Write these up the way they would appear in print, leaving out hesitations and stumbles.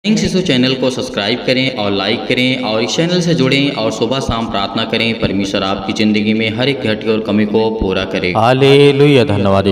इन शिशु चैनल को सब्सक्राइब करें और लाइक करें और इस चैनल से जुड़ें और सुबह शाम प्रार्थना करें। परमेश्वर आपकी ज़िंदगी में हर एक घटी और कमी को पूरा करे। हालेलुया। धन्यवाद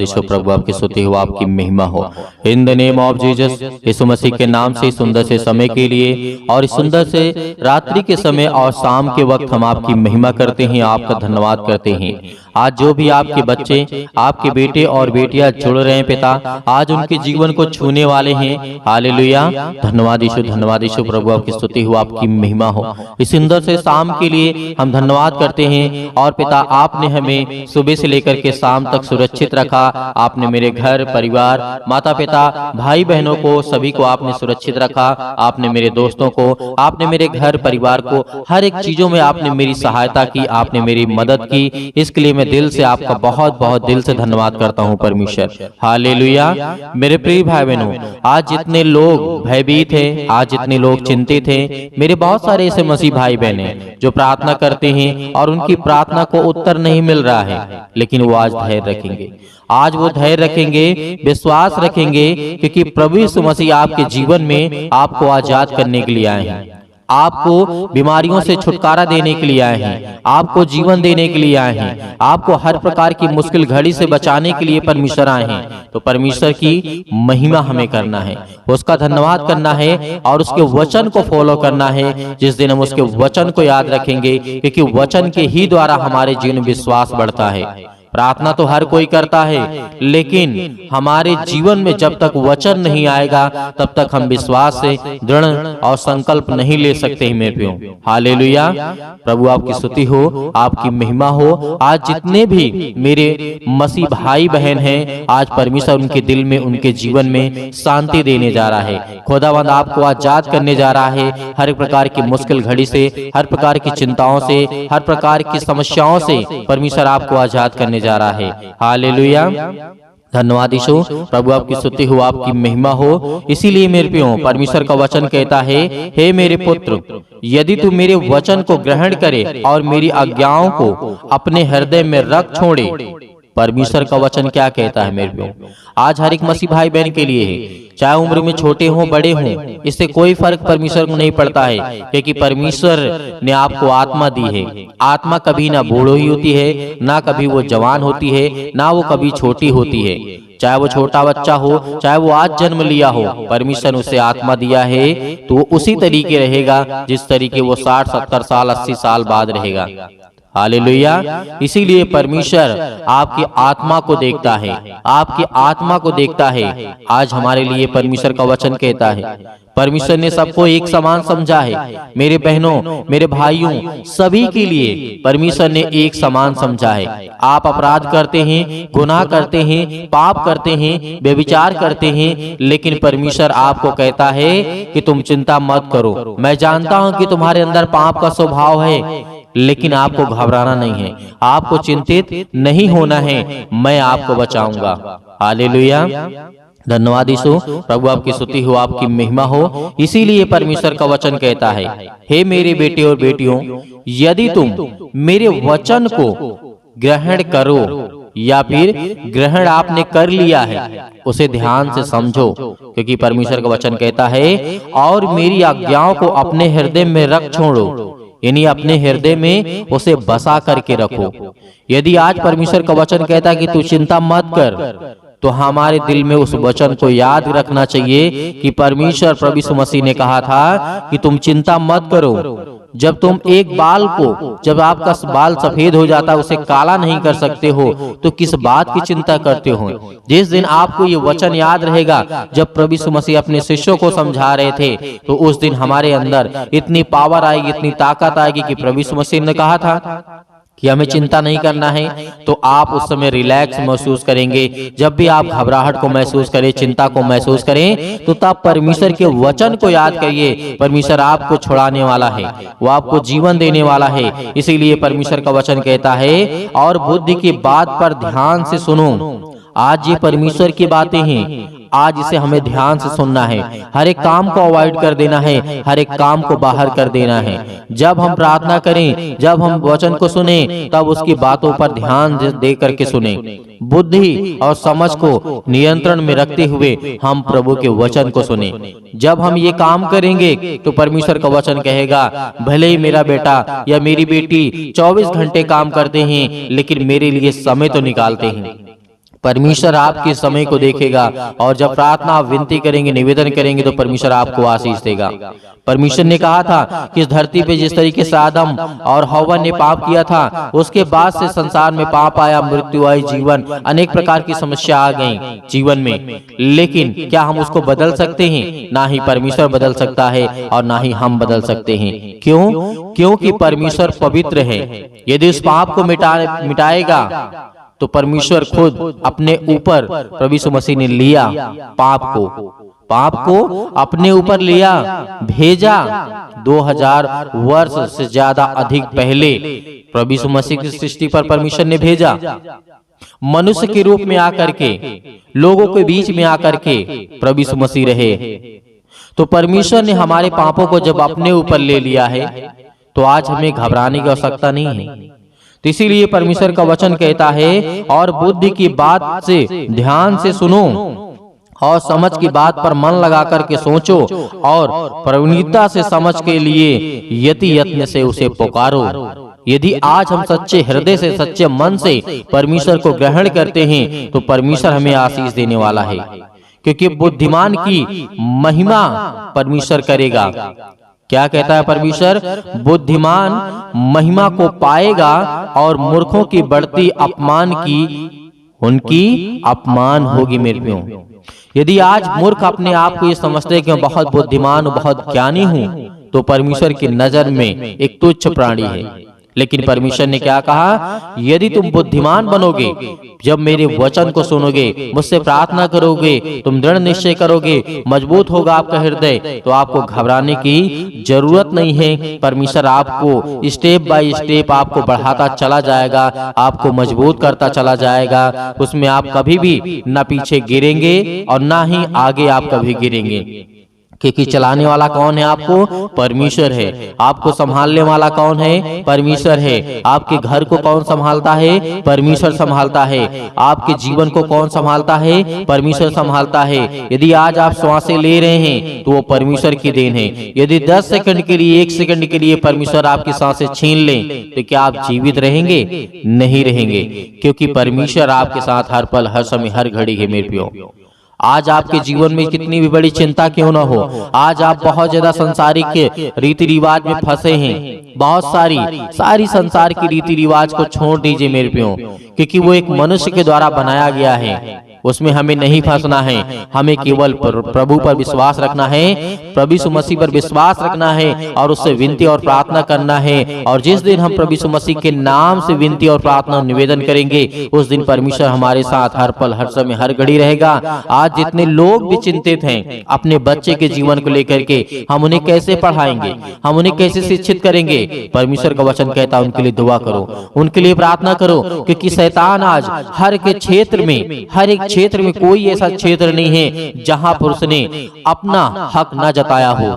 यीशु प्रभु, आपकी स्तुति हो, आपकी महिमा हो। In the name of Jesus, यीशु मसीह के नाम से सुंदर से समय के लिए और इस सुंदर से रात्रि के समय और शाम के वक्त हम आपकी महिमा करते हैं, आपका धन्यवाद करते हैं। आज जो भी आपके बच्चे, आपके बेटे और बेटियां जुड़ रहे हैं पिता, आज उनके जीवन को छूने वाले हैं। हालेलुया। धन्यवाद यीशु प्रभु, आपकी स्तुति हो, आपकी महिमा हो। इस सुंदर से शाम के लिए हम धन्यवाद करते हैं। और पिता, आपने हमें सुबह से लेकर के शाम तक सुरक्षित रखा। आपने मेरे घर परिवार, माता पिता, भाई बहनों को, सभी को आपने सुरक्षित रखा। आपने मेरे दोस्तों को, आपने मेरे घर परिवार को, हर एक चीजों में आपने मेरी सहायता की, आपने मेरी मदद की। इसके लिए मैं दिल से आपका बहुत बहुत दिल से धन्यवाद करता हूँ परमेश्वर। हालेलुया। मेरे प्रिय भाई बहनों, आज जितने लोग भयभीत हैं, आज जितने लोग चिंतित हैं, मेरे बहुत सारे ऐसे मसीह भाई बहन हैं जो प्रार्थना करते हैं और उनकी प्रार्थना को उत्तर नहीं मिल रहा है, लेकिन वो आज धैर्य रखेंगे। आज वो धैर्य रखेंगे, विश्वास रखेंगे, क्योंकि प्रभु यीशु मसीह आपके जीवन में आपको आजाद करने के लिए आए हैं, आपको बीमारियों से छुटकारा देने के लिए आए हैं, आपको जीवन देने के लिए आए हैं, आपको हर प्रकार की मुश्किल घड़ी से बचाने के लिए परमेश्वर आए हैं। तो परमेश्वर की महिमा हमें करना है, उसका धन्यवाद करना है और उसके वचन को फॉलो करना है। जिस दिन हम उसके वचन को याद रखेंगे, क्योंकि वचन के ही द्वारा हमारे जीवन में विश्वास बढ़ता है। प्रार्थना तो हर कोई करता है, लेकिन हमारे जीवन में जब तक वचन नहीं आएगा तब तक हम विश्वास से दृढ़ और संकल्प नहीं ले सकते हैं मेरे प्रियो। हालेलुया। प्रभु आपकी स्तुति हो, आपकी महिमा हो। आज जितने भी मेरे मसीह भाई बहन हैं, आज परमेश्वर उनके दिल में, उनके जीवन में शांति देने जा रहा है। खुदावंद आपको आजाद करने जा रहा है हर प्रकार की मुश्किल घड़ी से, हर प्रकार की चिंताओं से, हर प्रकार की समस्याओं से परमेश्वर आपको आजाद करने जा रहा है। हालेलुया। धन्यवाद यीशु प्रभु, आपकी स्तुति हो, आपकी महिमा हो। इसीलिए मेरे प्रियो, परमेश्वर का वचन कहता है, हे मेरे पुत्र, यदि तू मेरे वचन को ग्रहण करे और मेरी आज्ञाओं को अपने हृदय में रख छोड़े। परमेश्वर का वचन क्या कहता है मेरे प्रियो? आज हर एक मसीह भाई बहन के लिए है, चाहे उम्र में छोटे हों बड़े हों, इससे कोई फर्क परमेश्वर को नहीं पड़ता है, क्योंकि परमेश्वर ने आपको आत्मा दी है। आत्मा कभी ना बूढ़ो ही होती है, ना कभी वो जवान होती है, ना वो कभी छोटी होती है। चाहे वो छोटा बच्चा हो, चाहे वो आज जन्म लिया हो, परमेश्वर ने उसे आत्मा दिया है तो वो उसी तरीके रहेगा जिस तरीके वो 60, 70 साल, 80 साल बाद रहेगा। हालेलुया। इसीलिए परमेश्वर आपकी आत्मा को देखता है, आपकी आत्मा को देखता है। आज हमारे लिए परमेश्वर का वचन कहता है, परमेश्वर ने सबको एक समान समझा है। मेरे बहनों, मेरे भाइयों, सभी के लिए परमेश्वर ने एक समान समझा है। आप अपराध करते हैं, गुनाह करते हैं, पाप करते हैं, व्यभिचार करते हैं, लेकिन परमेश्वर आपको कहता है कि तुम चिंता मत करो। मैं जानता हूं कि तुम्हारे अंदर पाप का स्वभाव है, लेकिन आपको घबराना नहीं है, आपको चिंतित नहीं होना है, मैं आपको बचाऊंगा। हालेलुया। धन्यवाद यीशु प्रभु, आपकी स्तुति हो, आपकी महिमा हो। इसीलिए परमेश्वर का वचन कहता है, हे मेरे बेटे और बेटियों, यदि तुम मेरे वचन को ग्रहण करो, या फिर ग्रहण आपने कर लिया है, उसे ध्यान से समझो, क्योंकि परमेश्वर का वचन कहता है, और मेरी आज्ञाओं को अपने हृदय में रख छोड़ो, यानी अपने हृदय में उसे बसा करके रखो। यदि आज परमेश्वर का वचन कहता है कि तू चिंता मत कर, तो हमारे दिल में उस वचन को याद रखना चाहिए कि परमेश्वर प्रभु यीशु मसीह ने कहा था कि तुम चिंता मत करो। जब तुम एक बाल को, जब आपका बाल सफेद हो जाता है, उसे काला नहीं कर सकते हो, तो किस बात की चिंता करते हो? जिस दिन आपको ये वचन याद रहेगा, जब प्रभु यीशु मसीह अपने शिष्यों को समझा रहे थे, तो उस दिन हमारे अंदर इतनी पावर आएगी, इतनी ताकत आएगी कि प्रभु यीशु मसीह ने कहा था कि हमें चिंता नहीं करना है। तो आप उस समय रिलैक्स महसूस करेंगे। जब भी आप घबराहट को महसूस करें, चिंता को महसूस करें, तो तब परमेश्वर के वचन को याद करिए। परमेश्वर आपको छुड़ाने वाला है, वो आपको जीवन देने वाला है। इसीलिए परमेश्वर का वचन कहता है, और बुद्धि की बात पर ध्यान से सुनो, आज ये परमेश्वर की बातें हैं, आज इसे हमें ध्यान से सुनना है। हर एक काम को अवॉइड कर देना है, हर एक काम को बाहर कर देना है। जब हम प्रार्थना करें, जब हम वचन को सुने, तब उसकी बातों पर ध्यान दे करके सुने। बुद्धि और समझ को नियंत्रण में रखते हुए हम प्रभु के वचन को सुने। जब हम ये काम करेंगे तो परमेश्वर का वचन कहेगा, भले ही मेरा बेटा या मेरी बेटी 24 घंटे काम करते हैं, लेकिन मेरे लिए समय तो निकालते हैं। परमेश्वर आपके समय को देखेगा, और जब प्रार्थना विनती करेंगे, निवेदन करेंगे, तो परमेश्वर आपको आशीष देगा। परमेश्वर ने कहा था कि इस धरती पे जिस तरीके से आदम और हव्वा ने पाप किया था, उसके बाद से संसार में पाप आया, मृत्यु आई, जीवन अनेक प्रकार की समस्या आ गई जीवन में। लेकिन क्या हम उसको बदल सकते हैं? ना ही परमेश्वर बदल सकता है और ना ही हम बदल सकते हैं। क्यों? क्योंकि परमेश्वर पवित्र है। यदि उस पाप को मिटाएगा तो परमेश्वर खुद अपने ऊपर, प्रभु यीशु मसीह ने लिया पाप को अपने ऊपर लिया, भेजा। 2000 वर्ष से ज्यादा अधिक पहले प्रभु यीशु मसीह की सृष्टि पर परमेश्वर ने भेजा। मनुष्य के रूप में आकर के, लोगों के बीच में आकर के प्रभु यीशु मसीह रहे। तो परमेश्वर ने हमारे पापों को जब अपने ऊपर ले लिया है, तो आज हमें घबराने की आवश्यकता नहीं है। तो इसीलिए परमेश्वर का वचन कहता है, और बुद्धि की बात से ध्यान से सुनो और समझ की बात पर मन लगा करके सोचो, और प्रवीणता से समझ के लिए यति यत्न से उसे पुकारो। यदि आज हम सच्चे हृदय से, सच्चे मन से परमेश्वर को ग्रहण करते हैं, तो परमेश्वर हमें आशीष देने वाला है। क्योंकि बुद्धिमान की महिमा परमेश्वर करेगा। क्या कहता है परमेश्वर? बुद्धिमान महिमा को पाएगा, और मूर्खों की बढ़ती अपमान की उनकी अपमान होगी मेरे प्रियो। यदि आज मूर्ख अपने आप को ये समझते हैं कि मैं बहुत बुद्धिमान, बहुत ज्ञानी हूं, तो परमेश्वर की नजर में एक तुच्छ प्राणी है। लेकिन परमेश्वर ने क्या कहा? यदि तुम बुद्धिमान बनोगे, जब मेरे वचन को सुनोगे, मुझसे प्रार्थना करोगे, तुम दृढ़ निश्चय करोगे, मजबूत होगा आपका हृदय, तो आपको घबराने की जरूरत नहीं है। परमेश्वर आपको स्टेप बाय स्टेप आपको बढ़ाता चला जाएगा, आपको मजबूत करता चला जाएगा। उसमें आप कभी भी न पीछे गिरेंगे और ना ही आगे आप कभी गिरेंगे। क्योंकि चलाने वाला कौन है? आपको परमेश्वर है। आपको संभालने वाला कौन है? परमेश्वर है। आपके घर को कौन संभालता है? परमेश्वर संभालता है। आपके जीवन को कौन संभालता है? परमेश्वर संभालता है। यदि आज आप श्वासें ले रहे हैं, तो वो परमेश्वर की देन है। यदि 10 सेकंड के लिए, 1 सेकंड के लिए परमेश्वर आपकी सांसें छीन लें, तो क्या आप जीवित रहेंगे? नहीं रहेंगे, क्योंकि परमेश्वर आपके साथ हर पल, हर समय, हर घड़ी है मेरे प्रियो। आज आपके जीवन में कितनी भी बड़ी चिंता क्यों ना हो, आज आप बहुत ज्यादा संसारिक रीति रिवाज में फंसे हैं, बहुत सारी संसार की रीति रिवाज को छोड़ दीजिए मेरे प्रियो, क्योंकि वो एक मनुष्य के द्वारा बनाया गया है। उसमें हमें नहीं फंसना है। हमें केवल प्रभु पर विश्वास रखना है, प्रभु यीशु मसीह पर विश्वास रखना है, और उससे विनती और प्रार्थना करना है। और जिस दिन हम प्रभु यीशु मसीह के नाम से विनती और प्रार्थना निवेदन करेंगे, उस दिन परमेश्वर हमारे साथ हर पल, हर समय, हर घड़ी रहेगा। आज जितने लोग भी चिंतित हैं अपने बच्चे के जीवन को लेकर के, हम उन्हें कैसे पढ़ाएंगे, हम उन्हें कैसे शिक्षित करेंगे, परमेश्वर का वचन कहता है उनके लिए दुआ करो, उनके लिए प्रार्थना करो। क्योंकि शैतान आज हर एक क्षेत्र में, हर एक क्षेत्र में कोई ऐसा क्षेत्र नहीं है जहां पर उसने अपना हक न जताया हो।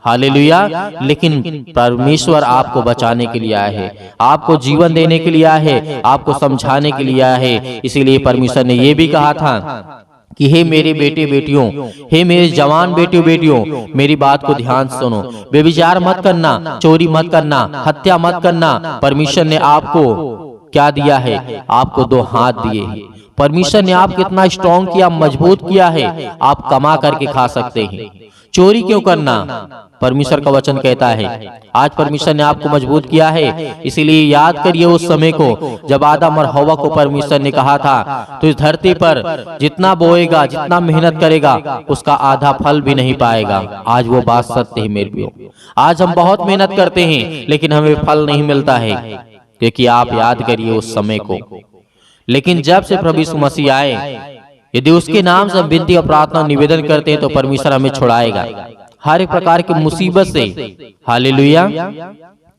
हालेलुया। लेकिन परमेश्वर आपको बचाने के लिए आया है, आपको जीवन देने के लिए आया है, आपको समझाने के लिए आया है। इसीलिए परमेश्वर ने यह भी कहा था कि हे मेरे बेटे बेटियों, हे मेरे जवान बेटियों बेटियों, मेरी बात को ध्यान से सुनो। बेविचार मत करना, चोरी मत करना, हत्या मत करना। परमेश्वर ने आपको क्या दिया है? आपको 2 हाथ दिए हैं। परमेश्वर ने आपको कितना स्ट्रॉन्ग किया, मजबूत किया है, आप कमा करके खा सकते हैं। चोरी क्यों करना? परमेश्वर का वचन कहता है आज परमेश्वर ने आपको मजबूत किया है। इसीलिए याद करिए उस समय को जब आदम और हव्वा को परमेश्वर ने कहा था, तो इस धरती पर जितना बोएगा, जितना मेहनत करेगा, उसका आधा फल भी नहीं पाएगा। आज वो बात सत्य है मेरे प्रियो। आज हम बहुत मेहनत करते हैं, लेकिन हमें फल नहीं मिलता है, क्योंकि आप याद करिए उस समय को। लेकिन जब से प्रभु यीशु मसीह आए, यदि उसके नाम से विनती और प्रार्थना निवेदन करते हैं, तो परमेश्वर हमें छुड़ाएगा हर एक प्रकार की मुसीबत से। हालेलुया।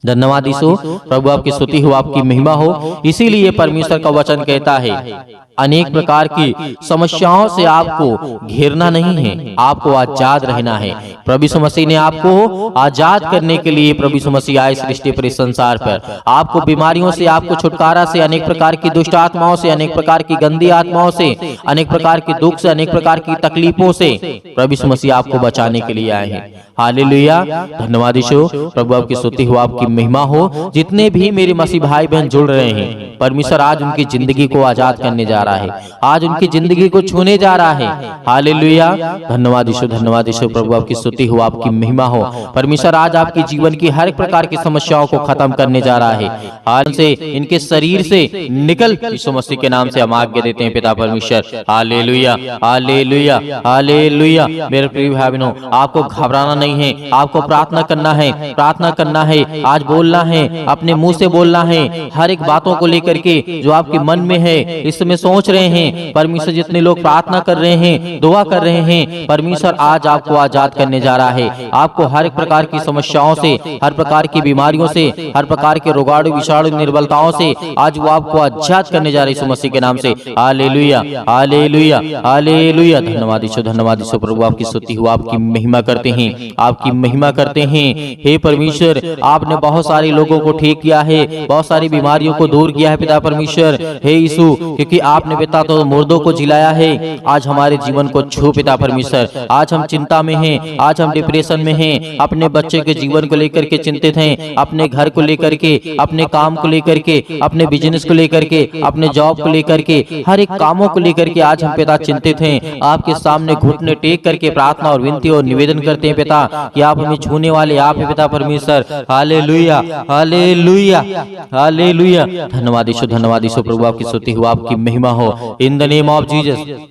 धन्यवाद यीशु। प्रभु आपकी स्तुति हो, आपकी महिमा हो। इसीलिए परमेश्वर का वचन कहता है अनेक प्रकार की समस्याओं से आपको घेरना नहीं है, आपको आजाद रहना है। प्रभु यीशु मसीह ने आपको आजाद करने के लिए प्रभु यीशु मसीह आए सृष्टि पर, इस संसार पर। आपको बीमारियों से, आपको छुटकारा से, अनेक प्रकार की दुष्ट आत्माओं से, अनेक प्रकार की गंदी आत्माओं से, अनेक प्रकार के दुख से, अनेक प्रकार की तकलीफों से प्रभु यीशु मसीह आपको बचाने के लिए आए हैं। हालेलुया, धन्यवाद यीशु। प्रभु आपकी स्तुति हो, आपकी महिमा हो। जितने भी मेरे मसीह भाई बहन जुड़ रहे हैं, परमेश्वर आज उनकी जिंदगी को आजाद करने जा रहा है, आज उनकी जिंदगी को छूने जा रहा है। हालेलुया, धन्यवाद यीशु, धन्यवाद यीशु। प्रभु आपकी स्तुति हो, आपकी महिमा हो। परमेश्वर आज आपके जीवन की हर एक प्रकार की समस्याओं को खत्म करने जा रहा है। आज से इनके शरीर से निकल, यीशु मसीह के नाम से हम आज्ञा देते हैं पिता परमेश्वर। Hallelujah, hallelujah, hallelujah. मेरे प्रिय भाई बहनों, आपको घबराना नहीं है, आपको प्रार्थना करना है, प्रार्थना करना है। आज बोलना है, अपने मुंह से बोलना है, हर एक बातों को लेकर के जो आपके मन में है, इस समय सोच रहे हैं। परमेश्वर जितने लोग प्रार्थना कर रहे हैं, दुआ कर रहे हैं, परमेश्वर आज आपको आजाद करने जा रहा है। आपको हर एक प्रकार की समस्याओं से, हर प्रकार की बीमारियों से, हर प्रकार के रोगाणु विषाणु निर्बलताओं से आज वो आपको आजाद करने जा रहे हैं यीशु मसीह के नाम से। हालेलुया, हालेलुया, हालेलुया। धन्यवाद यीशु, धन्यवाद यीशु। प्रभु आपकी स्तुति हो, आपकी महिमा करते हैं, आपकी महिमा करते हैं। हे परमेश्वर, आपने बहुत सारे लोगों को ठीक किया है, बहुत सारी बीमारियों को दूर किया है पिता परमेश्वर। हे यीशु, क्योंकि आपने पिता तो मुर्दों को जिलाया है। आज हमारे जीवन को छू पिता परमेश्वर। आज हम चिंता में हैं, आज हम डिप्रेशन में हैं, अपने बच्चे के जीवन को लेकर के चिंतित हैं, अपने घर को लेकर के, अपने काम को लेकर के, अपने बिजनेस को लेकर के, अपने जॉब को लेकर के, हर एक कामों को लेकर के आज हम पिता चिंतित हैं। आपके सामने घुटने टेक करके प्रार्थना और विनती और निवेदन करते हैं पिता कि आप हमें छूने वाले आप हैं पिता परमेश्वर। हालेलुया, हालेलुया, हालेलुया। धन्यवाद यीशु, धन्यवाद यीशु। प्रभु आपकी स्तुति हो, आपकी महिमा हो। In the name of Jesus,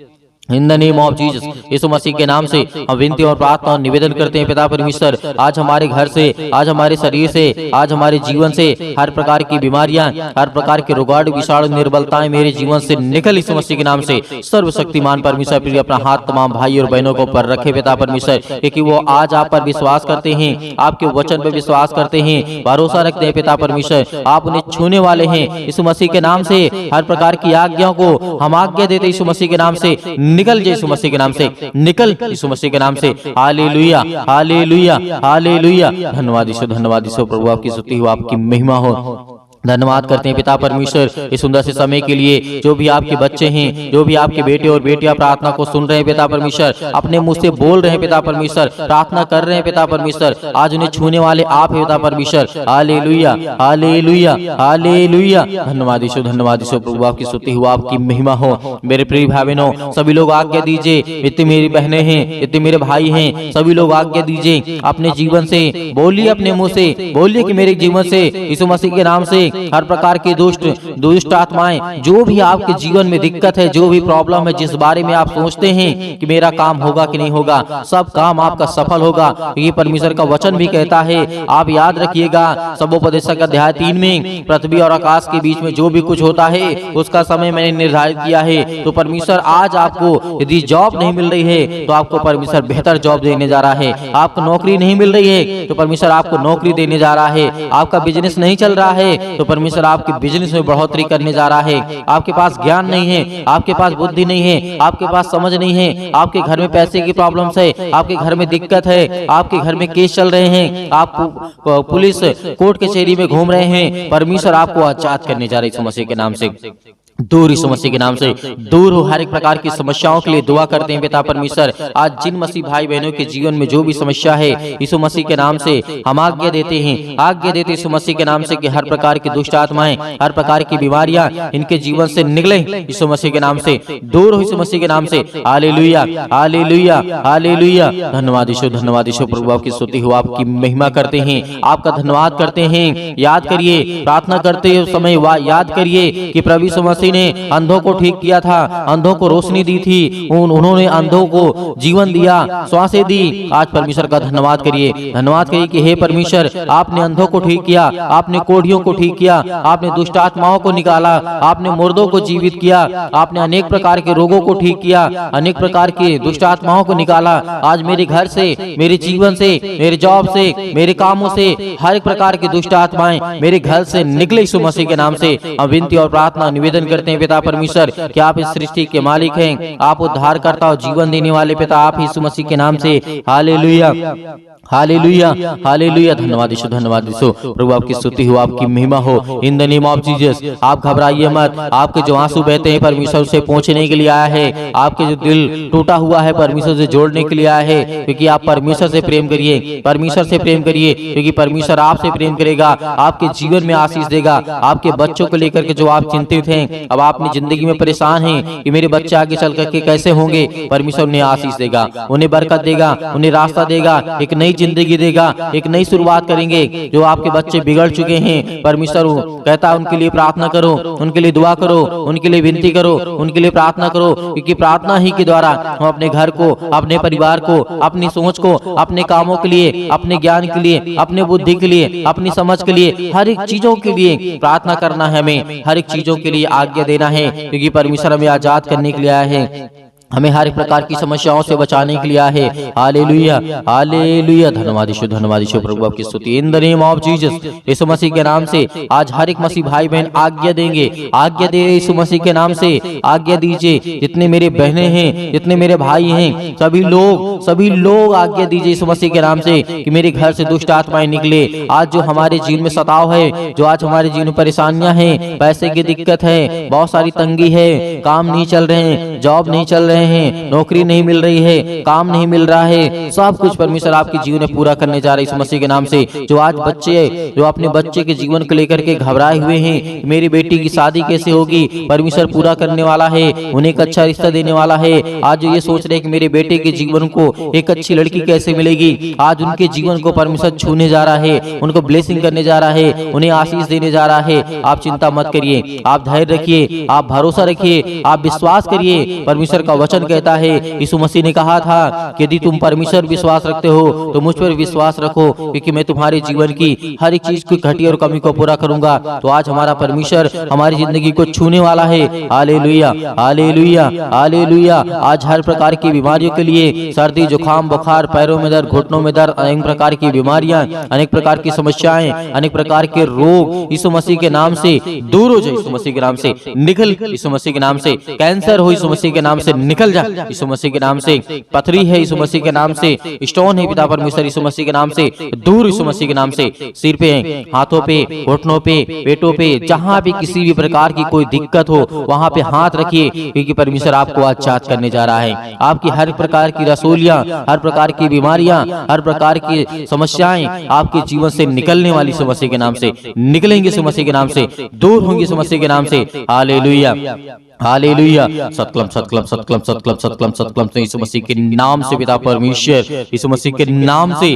in the name of Jesus, यीशु मसीह के नाम से हम विनती और प्रार्थना और निवेदन करते हैं पिता परमेश्वर। आज हमारे घर से, आज हमारे शरीर से, आज हमारे जीवन से हर प्रकार की बीमारियां, हर प्रकार के रोगाणु विषाणु निर्बलताएं मेरे जीवन से निकल यीशु मसीह के नाम से। सर्वशक्तिमान परमेश्वर प्रिय अपना हाथ तमाम भाई और बहनों को पर रखे पिता परमेश्वर, क्योंकि वो आज आप पर विश्वास करते हैं, आपके वचन पर विश्वास करते हैं, भरोसा रखते हैं पिता परमेश्वर। आप उन्हें छूने वाले हैं यीशु मसीह के नाम से। हर प्रकार की आज्ञाओं को हम आज्ञा देते यीशु मसीह के नाम से, निकल जाए यीशु मसीह के नाम से, निकल यीशु मसीह के नाम से। हालेलुया, हालेलुया, हालेलुया। धन्यवाद यीशु, धन्यवाद यीशु। प्रभु आपकी स्तुति हो, आपकी महिमा हो। धन्यवाद करते हैं पिता परमेश्वर इस सुंदर से समय के लिए। जो भी आपके बच्चे हैं, जो भी आपके बेटे और बेटियां प्रार्थना को सुन रहे हैं पिता परमेश्वर, अपने मुंह से बोल रहे हैं पिता परमेश्वर, प्रार्थना कर रहे हैं पिता परमेश्वर, आज उन्हें छूने वाले आप हैं पिता परमेश्वर। हालेलुया, हालेलुया, हालेलुया। धन्यवाद यीशु, धन्यवाद यीशु। प्रभु आपकी स्तुति हो, आपकी महिमा हो। मेरे प्रिय भाई बहनों, सभी लोग आज्ञा दीजिए, इतनी मेरी बहनें हैं, इतने मेरे भाई हैं, सभी लोग आज्ञा दीजिए अपने जीवन से, बोलिए अपने मुंह से, बोलिए कि मेरे जीवन से यीशु मसीह के नाम से हर प्रकार की दुष्ट आत्माएं, जो भी आपके जीवन में दिक्कत है, जो भी प्रॉब्लम है, जिस बारे में आप सोचते हैं कि मेरा काम होगा कि नहीं होगा, सब काम आपका सफल होगा। ये परमेश्वर का वचन भी कहता है। आप याद रखिएगा, सबोपदेशक अध्याय 3 में पृथ्वी और आकाश के बीच में जो भी कुछ होता है उसका समय मैंने निर्धारित किया है। तो परमेश्वर आज आपको, यदि जॉब नहीं मिल रही है तो आपको परमेश्वर बेहतर जॉब देने जा रहा है। आपको नौकरी नहीं मिल रही है तो परमेश्वर आपको नौकरी देने जा रहा है। आपका बिजनेस नहीं चल रहा है तो परमेश्वर आपके बिजनेस में बढ़ोतरी करने जा रहा है। आपके पास ज्ञान नहीं है, आपके पास बुद्धि नहीं है, आपके पास समझ नहीं है, आपके घर में पैसे की प्रॉब्लम्स है, आपके घर में दिक्कत है, आपके घर में केस चल रहे हैं, आप पुलिस कोर्ट कचहरी में घूम रहे हैं, परमेश्वर आपको आजाद करने जा रहे हैं यीशु मसीह के नाम से। दूर यीशु मसीह के नाम से दूर हो हर एक प्रकार की समस्याओं के लिए दुआ करते हैं पिता परमेश्वर। आज जिन मसीह भाई बहनों के जीवन में जो भी समस्या है यीशु मसीह के नाम से हम आज्ञा देते हैं, आज्ञा देते यीशु मसीह के नाम से कि हर प्रकार की दुष्ट आत्माएं, हर प्रकार की बीमारियां इनके जीवन से निकले यीशु मसीह के नाम से, दूर हो यीशु मसीह के नाम से। हालेलुया, हालेलुया, हालेलुया। धन्यवाद यीशु, धन्यवाद यीशु। प्रभु आपकी स्तुति हो, आपकी महिमा करते हैं, आपका धन्यवाद करते हैं। याद करिए, प्रार्थना करते समय याद करिए कि प्रभु यीशु मसीह ने अंधों को ठीक किया था, अंधों को रोशनी दी थी, उन्होंने अंधों को जीवन दिया, श्वासें दी। आज परमेश्वर का धन्यवाद करिए, धन्यवाद करिए कि हे परमेश्वर, आपने अंधों को ठीक किया, आपने कोढ़ियों को ठीक किया, आपने दुष्ट आत्माओं को निकाला, आपने मुर्दों को जीवित किया, आपने अनेक प्रकार के रोगों को ठीक किया, अनेक प्रकार के दुष्ट आत्माओं को निकाला। आज मेरे घर से, मेरे जीवन से, मेरे जॉब से, मेरे कामों से हर एक प्रकार की दुष्ट आत्माएं मेरे घर से निकले यीशु मसीह के नाम से। हम विनती और प्रार्थना निवेदन करते करते हैं पिता परमेश्वर कि आप इस सृष्टि के मालिक हैं, आप उद्धारकर्ता और जीवन देने वाले पिता आप यीशु मसीह के नाम से। हालेलुया हालेलुया हालेलुया। धन्यवाद यीशु, धन्यवाद यीशु। प्रभु आपकी स्तुति हो, आपकी महिमा हो। In the name of Jesus आप घबराइए मत। आपके जो आंसू बहते हैं परमेश्वर से पहुंचने के लिए आया है। आपके जो दिल टूटा हुआ है परमेश्वर से जोड़ने के लिए आया है, क्योंकि आप परमेश्वर से प्रेम करिए, परमेश्वर से प्रेम करिए, क्योंकि परमेश्वर आपसे प्रेम करेगा, आपके जीवन में आशीष देगा। आपके बच्चों को लेकर के जो आप चिंतित हैं, अब आप अपनी जिंदगी में परेशान हैं कि मेरे बच्चे आगे चल करके कैसे होंगे, परमेश्वर उन्हें आशीष देगा, उन्हें बरकत देगा, उन्हें रास्ता देगा, एक नई जिंदगी देगा, एक नई शुरुआत करेंगे। जो आपके बच्चे बिगड़ चुके हैं परमेश्वर कहता है उनके लिए प्रार्थना करो, उनके लिए दुआ करो, उनके लिए विनती करो, उनके लिए प्रार्थना करो, क्योंकि प्रार्थना ही के द्वारा हम अपने घर को, अपने परिवार को, अपनी सोच को, अपने कामों के लिए, अपने ज्ञान के लिए, अपने बुद्धि के लिए, अपनी समझ के लिए, हर एक चीजों के लिए प्रार्थना करना है। हमें हर एक चीजों के लिए आज्ञा देना है, क्योंकि परमेश्वर हमें आजाद करने के लिए आया है, हमें हर एक प्रकार की समस्याओं से बचाने के लिए आया है। हालेलुया हालेलुया। धन्यवाद यीशु, धन्यवाद यीशु। प्रभु आपकी स्तुति। In the name of Jesus यीशु मसीह के नाम से आज हर एक मसीह भाई बहन आज्ञा देंगे, आज्ञा दे यीशु मसीह के नाम से आज्ञा दीजिए। जितने मेरे बहनें हैं, जितने मेरे भाई हैं, सभी लोग आज्ञा दीजिए यीशु मसीह के नाम से कि मेरे घर से दुष्ट आत्माएं निकले। आज जो हमारे जीवन में सताव है, जो आज हमारे जीवन में परेशानियां हैं, पैसे की दिक्कत है, बहुत सारी तंगी है, काम नहीं चल रहे हैं, जॉब नहीं चल रहे हैं, नौकरी नहीं मिल रही है, काम नहीं मिल रहा है, सब कुछ परमेश्वर आपके जीवन में पूरा करने जा रहे हैं यीशु मसीह के नाम से। जो आज बच्चे जो अपने बच्चे के जीवन को लेकर के घबराए हुए हैं, मेरी बेटी की शादी कैसे होगी, परमेश्वर पूरा करने वाला है, उन्हें एक अच्छा रिश्ता देने वाला है। आज जो ये सोच रहे हैं कि मेरे बेटे के जीवन को एक अच्छी लड़की कैसे मिलेगी, आज उनके जीवन को परमेश्वर छूने जा रहा है, उनको ब्लेसिंग करने जा रहा है, उन्हें आशीष देने जा रहा है। आप चिंता मत करिए, आप धैर्य रखिए, आप भरोसा रखिए, आप विश्वास करिए। परमेश्वर का वचन कहता है, यीशु मसीह ने कहा था कि यदि तुम परमेश्वर विश्वास रखते हो तो मुझ पर विश्वास रखो, क्योंकि मैं तुम्हारे जीवन की हर एक चीज की घटी और कमी को पूरा करूंगा। तो आज हमारा परमेश्वर हमारी जिंदगी को छूने वाला है। हालेलुया हालेलुया हालेलुया। आज हर प्रकार की बीमारियों के लिए, सर्दी जुकाम बुखार, पैरों में दर्द, घुटनों में दर्द, अनेक प्रकार की बीमारियां, अनेक प्रकार की समस्याएं, अनेक प्रकार के रोग यीशु मसीह के नाम से दूर हो जाए, यीशु मसीह के नाम से निकल, यीशु मसीह के नाम से कैंसर हो यीशु मसीह के नाम से निकल जा, यीशु मसीह के नाम से पथरी है यीशु मसीह के नाम से, स्टोन है पिता परमेश्वर यीशु मसीह के नाम से दूर, यीशु मसीह के नाम से। सिर पे, हाथों पे, घुटनों पे, पेटों पे, जहां भी किसी भी प्रकार की कोई दिक्कत हो वहां पे हाथ रखिए, क्योंकि परमेश्वर आपको आजाद करने जा रहा है। आपकी हर प्रकार की रसोलियां, हर प्रकार की बीमारियां, हर प्रकार की समस्याएं आपके जीवन से निकलने वाली यीशु मसीह के नाम से निकलेंगे, यीशु मसीह के नाम से दूर होंगे, यीशु मसीह के नाम से। Hallelujah hallelujah. सतकलम सतकलम सतकलम सतकलम सतकलम सतकलम से यीशु मसीह के नाम से पिता परमेश्वर यीशु मसीह के नाम से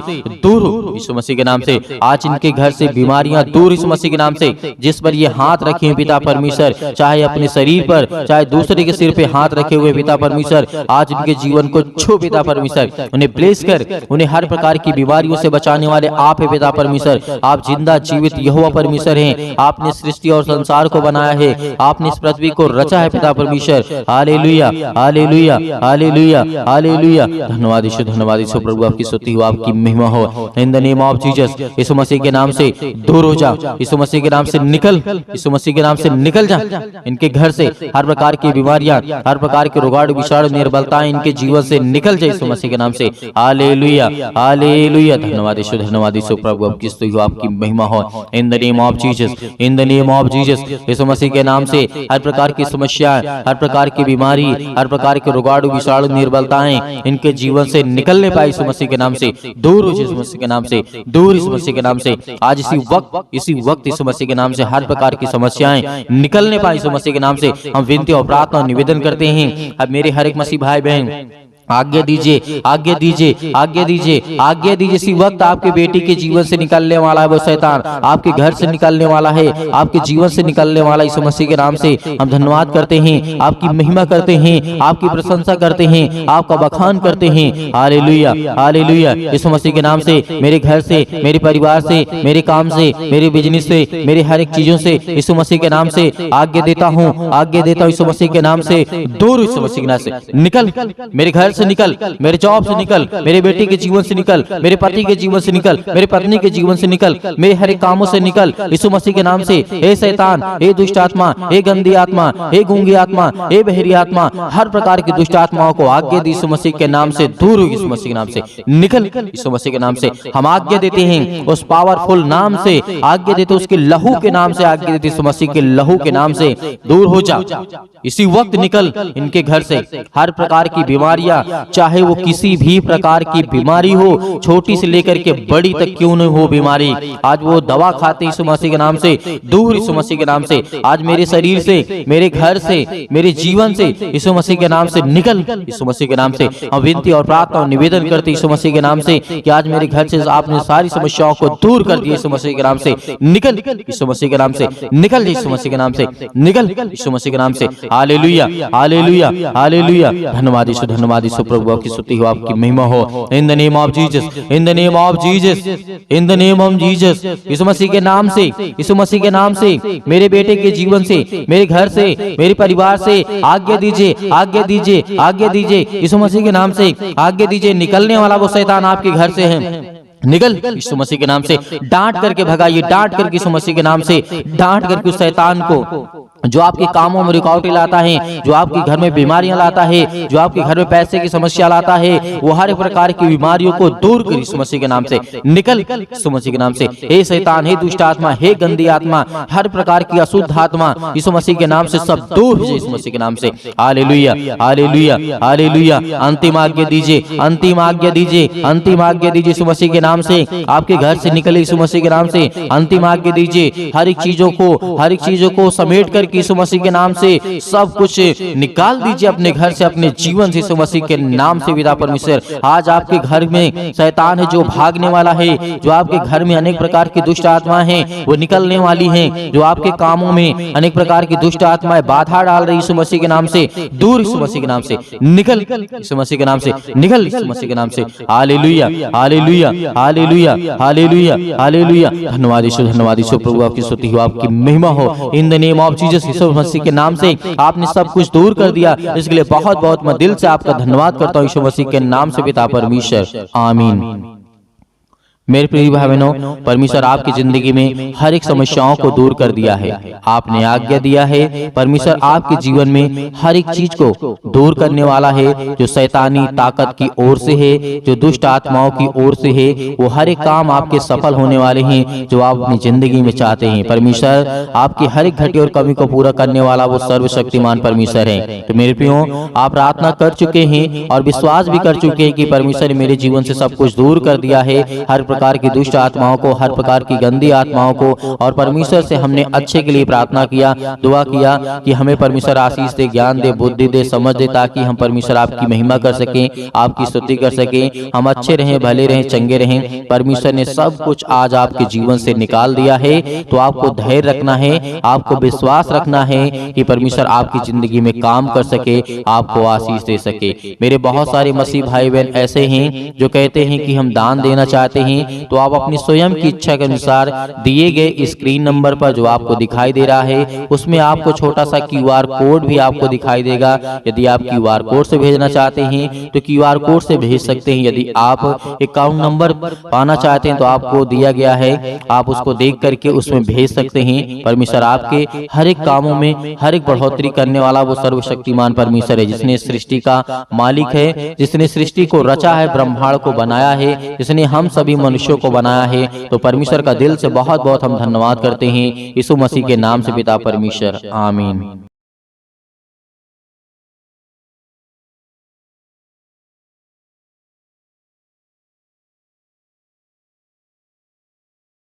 दूर हो, यीशु मसीह के नाम से। आज इनके घर से बीमारियां दूर यीशु मसीह के नाम से। जिस पर ये हाथ रखे हैं पिता परमेश्वर, चाहे अपने शरीर पर, चाहे दूसरे के सिर पे हाथ रखे हुए पिता परमेश्वर, आज इनके जीवन को छू पिता परमेश्वर, उन्हें ब्लेस कर, उन्हें हर प्रकार की बीमारियों से बचाने वाले आप है पिता परमेश्वर। आप जिंदा जीवित यहोवा परमेश्वर हैं। आपने सृष्टि और संसार को बनाया है, आपने इस पृथ्वी को रचा है पिता परमेश्वर। हालेलुया हालेलुया हालेलुया हालेलुया। धन्यवाद यीशु, धन्यवाद यीशु। प्रभु आपकी स्तुति हो, आपकी महिमा हो। In the name of Jesus यीशु मसीह के नाम से दूर हो जा, यीशु मसीह के नाम से निकल, यीशु मसीह के नाम से निकल जा। इनके घर से हर प्रकार की बीमारियां, हर प्रकार के रोगाणु विषाणु निर्बलताएं इनके जीवन से निकल जाए यीशु मसीह के नाम से। हालेलुया हालेलुया। धन्यवाद यीशु, धन्यवाद यीशु। प्रभु आपकी स्तुति हो, आपकी महिमा हो। In the name of Jesus, in the name of Jesus यीशु मसीह के नाम से हर प्रकार की समस्या, हर प्रकार की बीमारी, हर प्रकार के रोगाणु विषाणु निर्बलताएं इनके जीवन से निकलने पाए यीशु मसीह के नाम से दूर हो, यीशु मसीह के नाम से दूर, यीशु मसीह के नाम से। आज इसी वक्त यीशु मसीह के नाम से हर प्रकार की समस्याएं निकलने पाए यीशु मसीह के नाम से। हम विनती और प्रार्थना और निवेदन करते हैं। अब मेरे हर एक मसीह भाई बहन आज्ञा दीजिए, आज्ञा दीजिए, आज्ञा दीजिए, आज्ञा दीजिए। इसी वक्त आपके बेटी के जीवन से निकलने वाला है वो शैतान, आपके घर से निकलने वाला है, आपके जीवन से निकलने वाला यीशु मसीह के नाम से हम धन्यवाद करते हैं, आपकी महिमा करते हैं, आपकी प्रशंसा करते हैं, आपका बखान करते हैं। Hallelujah hallelujah. यीशु मसीह के नाम से मेरे घर से, मेरे परिवार से, मेरे काम से, मेरे बिजनेस से, मेरे हर एक चीजों से यीशु मसीह के नाम से आज्ञा देता हूँ, आज्ञा देता हूँ यीशु मसीह के नाम से दूर, यीशु मसीह के नाम से निकल, मेरे घर से निकल, मेरे जॉब से निकल, मेरे बेटे के जीवन से निकल, मेरे पति के जीवन से निकल, मेरे पत्नी के जीवन से निकल, मेरे हर एक कामों से निकल यीशु मसीह के नाम से। हे शैतान, हे दुष्ट आत्मा, हे गंदी आत्मा, हे गूंगी आत्मा, हे बहरी आत्मा, हर प्रकार की दुष्ट आत्माओं को आज्ञा दी यीशु मसीह के नाम से, दूर हो यीशु मसीह के नाम से, निकल यीशु मसीह के नाम से। हम आज्ञा देते हैं उस पावरफुल नाम से, आज्ञा देते उसके लहू के नाम से, आज्ञा देते यीशु मसीह के लहू के नाम से, दूर हो जा इसी वक्त, निकल इनके घर से। हर प्रकार की बीमारियां, चाहे वो किसी भी प्रकार की बीमारी हो, छोटी से लेकर के बड़ी तक क्यों न हो बीमारी, आज वो दवा खाते यीशु मसीह के नाम से, दूर यीशु मसीह के नाम से। आज मेरे शरीर से, मेरे घर से, मेरे जीवन से यीशु मसीह के नाम से निकल यीशु मसीह के नाम से। हम विनती और प्रार्थना और निवेदन करते यीशु मसीह के नाम से कि आज मेरे घर से आपने सारी समस्याओं को दूर कर दिया यीशु मसीह के नाम से, निकल यीशु मसीह के नाम से, निकल यीशु मसीह के नाम से, निकल यीशु मसीह के नाम से। हालेलुया, हालेलुया, हालेलुया। धन्यवाद यीशु, धन्यवाद यीशु प्रभु, आपकी स्तुति हो, आपकी महिमा हो। In the name of Jesus, in the name of Jesus, in the name of Jesus. यीशु मसीह के नाम से, यीशु मसीह के नाम से मेरे बेटे के जीवन से, मेरे घर से, मेरे परिवार से आज्ञा दीजिए, आज्ञा दीजिए, आज्ञा दीजिए यीशु मसीह के नाम से, आज्ञा दीजिए। निकलने वाला वो शैतान आपके घर से है, निकल यीशु मसीह के नाम से। डांट करके भगाइए, डांट करके यीशु मसीह के नाम से, डांट करके उस शैतान को जो आपके कामों में रुकावटें लाता है, जो आपके घर में बीमारियां लाता है, जो आपके घर में पैसे की समस्या लाता है, वो हर प्रकार की बीमारियों को दूर कर यीशु मसीह के नाम से, निकल यीशु मसीह के नाम से। हे शैतान, हे दुष्ट आत्मा, हे गंदी आत्मा, हर प्रकार की अशुद्ध आत्मा यीशु मसीह के नाम से सब दूर हो जाए यीशु मसीह के नाम से। Hallelujah, hallelujah, hallelujah. अंतिम आज्ञा दीजिए, अंतिम आज्ञा दीजिए, अंतिम आज्ञा दीजिए यीशु मसीह के नाम से। आपके घर से निकले यीशु मसीह के नाम से, अंतिम आज्ञा दीजिए। हर एक चीजों को समेट कर यीशु मसीह के नाम से सब कुछ निकाल दीजिए अपने घर से, अपने जीवन से यीशु मसीह के नाम से। पिता परमेश्वर, आज आपके घर में शैतान है जो भागने वाला है, जो आपके घर में अनेक प्रकार की दुष्ट आत्माएं हैं वो निकलने वाली हैं, जो आपके कामों में अनेक प्रकार की दुष्ट आत्माएं बाधा डाल रही यीशु मसीह के नाम से, दूर यीशु मसीह के नाम से, निकल यीशु मसीह के नाम से, निकल यीशु मसीह के नाम से। हालेलुया, हालेलुया, हालेलुया, हालेलुया, हालेलुया। धन्यवाद यीशु, धन्यवाद यीशु प्रभु, आपकी स्तुति हो, आपकी महिमा हो। In the name of Jesus, यीशु मसीह के नाम से आपने सब कुछ दूर कर दिया, इसके लिए बहुत बहुत मैं दिल से आपका धन्यवाद करता हूँ यीशु मसीह के नाम से पिता परमेश्वर, आमीन। मेरे प्रिय भाई बहनों, परमेश्वर आपकी जिंदगी में हर एक समस्याओं को दूर कर दिया है, आपने आज्ञा दिया है। परमेश्वर आपके जीवन में हर एक चीज को दूर करने वाला है, जो शैतानी ताकत की ओर से है, जो दुष्ट आत्माओं की ओर से है, वो हर एक काम आपके सफल होने वाले हैं जो आप अपनी जिंदगी में चाहते हैं। परमेश्वर आपकी हर एक घटी और कमी को पूरा करने वाला वो सर्वशक्तिमान परमेश्वर है। तो मेरे प्रियो, आप प्रार्थना कर चुके हैं और विश्वास भी कर चुके हैं कि परमेश्वर ने मेरे जीवन से सब कुछ दूर कर दिया है, हर प्रकार की दुष्ट आत्माओं को, हर प्रकार की गंदी आत्माओं को। और परमेश्वर से हमने अच्छे के लिए प्रार्थना किया, दुआ किया कि हमें परमेश्वर आशीष दे, ज्ञान दे, बुद्धि दे, समझ दे, ताकि हम परमेश्वर आपकी महिमा कर सकें, आपकी स्तुति कर सकें, हम अच्छे रहें, भले रहें, चंगे रहें। परमेश्वर ने सब कुछ आज आपके जीवन से निकाल दिया है, तो आपको धैर्य रखना है, आपको विश्वास रखना है कि परमेश्वर आपकी जिंदगी में काम कर सके, आपको आशीष दे सके। मेरे बहुत सारे मसीह भाई बहन ऐसे हैं जो कहते हैं कि हम दान देना चाहते हैं, तो आप अपनी स्वयं की इच्छा के अनुसार दिए गए स्क्रीन नंबर पर जो आपको दिखाई दे रहा है, उसमें आपको छोटा सा क्यूआर कोड भी आपको दिखाई देगा। यदि आप क्यूआर कोड से भेजना चाहते हैं तो क्यूआर कोड से भेज सकते हैं। यदि आप अकाउंट नंबर पाना चाहते हैं तो आपको दिया गया है, आप उसको देख करके उसमें भेज सकते हैं। परमेश्वर आपके हर एक कामों में हर एक बढ़ोतरी करने वाला वो सर्वशक्तिमान परमेश्वर है, जिसने सृष्टि का मालिक है, जिसने सृष्टि को रचा है, ब्रह्मांड को बनाया है, जिसने हम सभी मनुष्यों को बनाया है। तो परमेश्वर का दिल से बहुत बहुत हम धन्यवाद करते हैं यीशु मसीह के नाम से पिता परमेश्वर, आमीन।